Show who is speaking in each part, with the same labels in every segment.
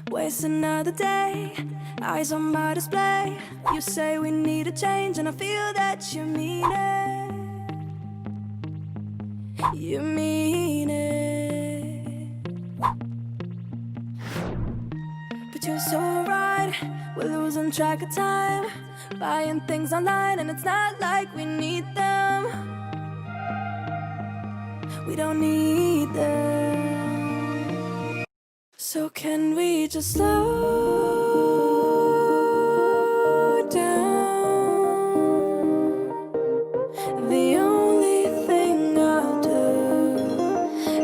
Speaker 1: Waste another day, eyes on my display. You say we need a change, and I feel that you mean it. You mean it. But you're so right, we're losing track of time, buying things online, and it's not like we need them. We don't need them. So can we just slow down? The only thing I'll do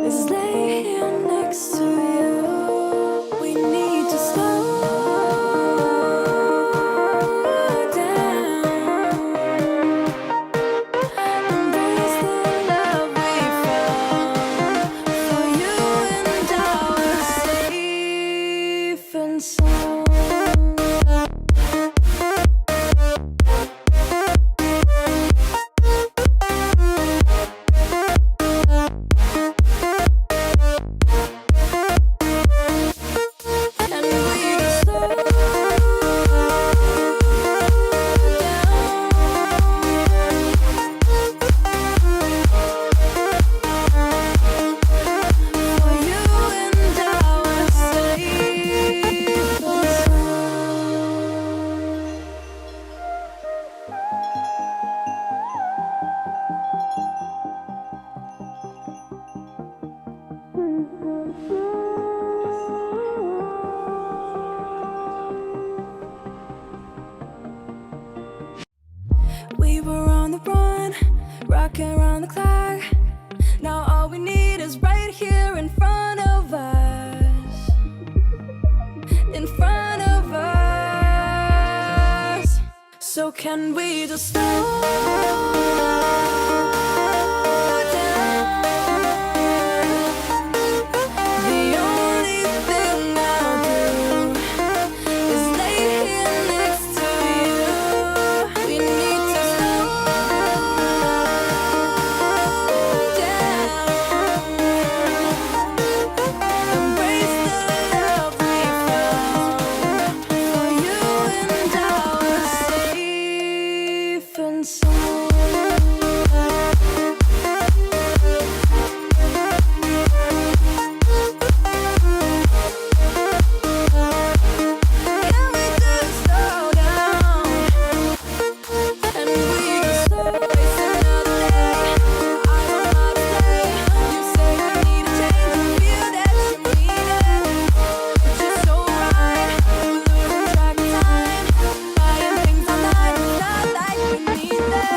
Speaker 1: is lay here next to you. We need to slow down. Embrace the love we found. For you and I were safe and sound. And we just slow down. For you and I were safe and we were on the run, rocking around the clock. Now all we need is right here in front of us. In front of us. So can we just slow down? The only thing I'll do is lay here next to you. We need to slow down. Embrace the love we found. For you and I were safe and sound. Can we just slow down? And we just waste another day. I'm on my display. You say we need a change, and feel that you need it. But you're so right, we're losing track of time, buying things online, it's not like we need them.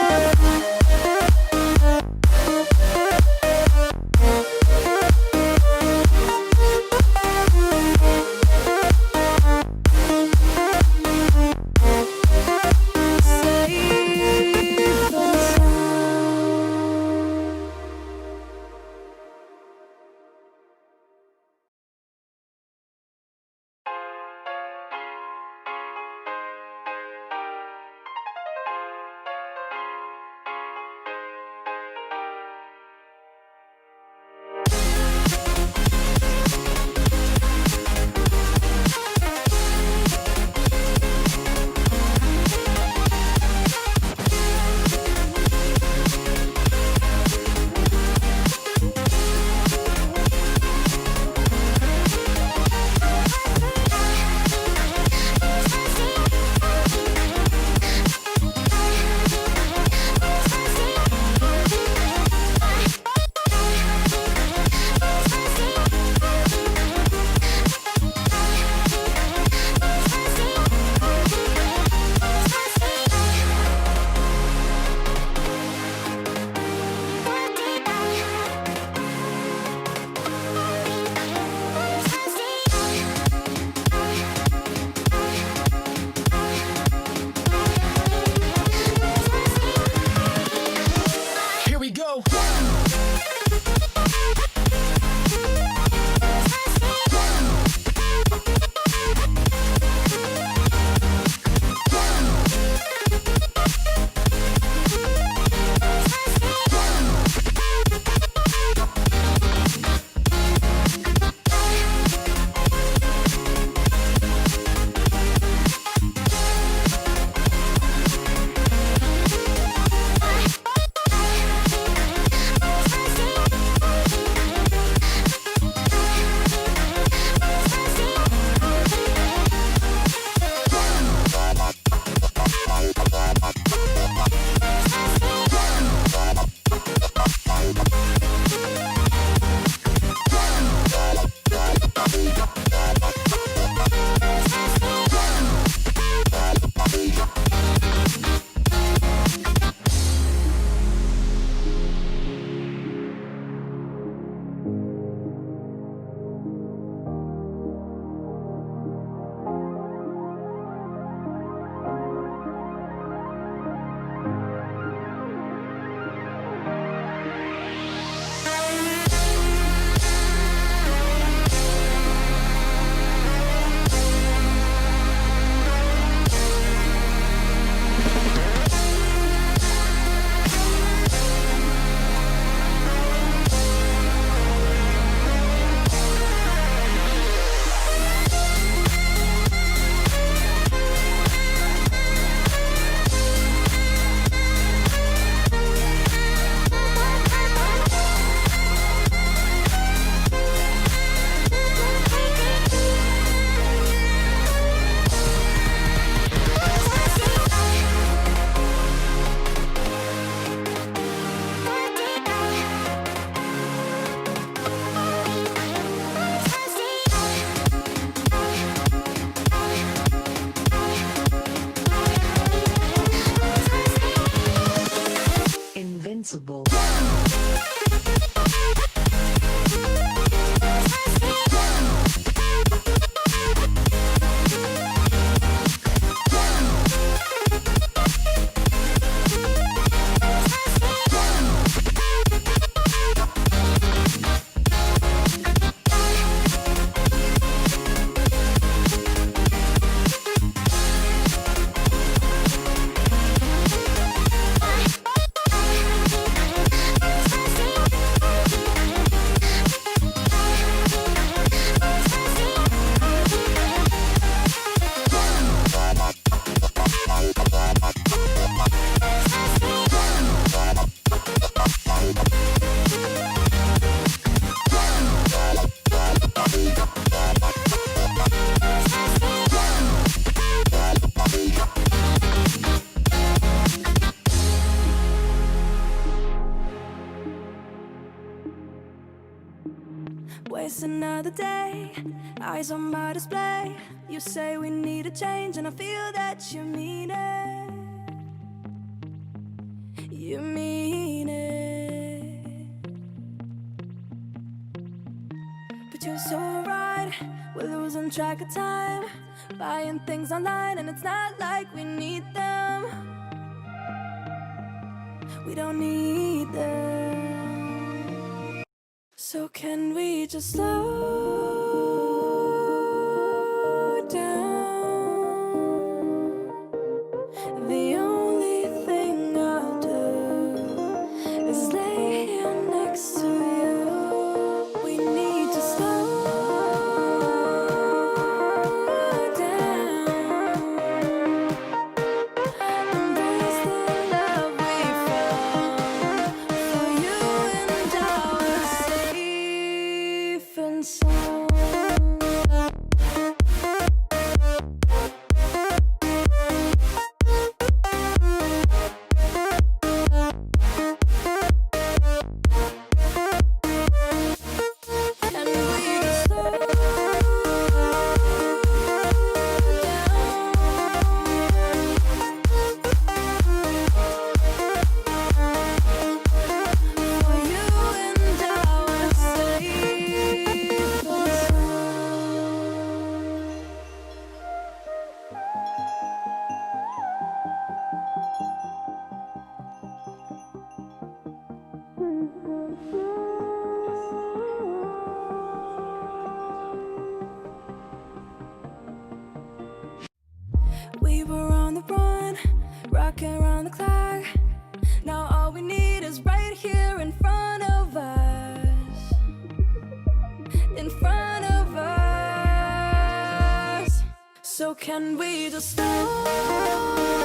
Speaker 2: invincible.
Speaker 1: Waste another day, eyes on my display. You say we need a change, and I feel that you mean it. You mean it. But you're so right, we're losing track of time, buying things online, and it's not like we need them. We don't need them. So can we just slow down? The only thing I'll do is lay here next to you. We need to slow down. Embrace the love we found. For you and I are safe and sound. And we just slow down. For you and I are safe and sound. We were on the run, rocking around the clock. Now all we need is right here in front of us. In front of us. So can we just slow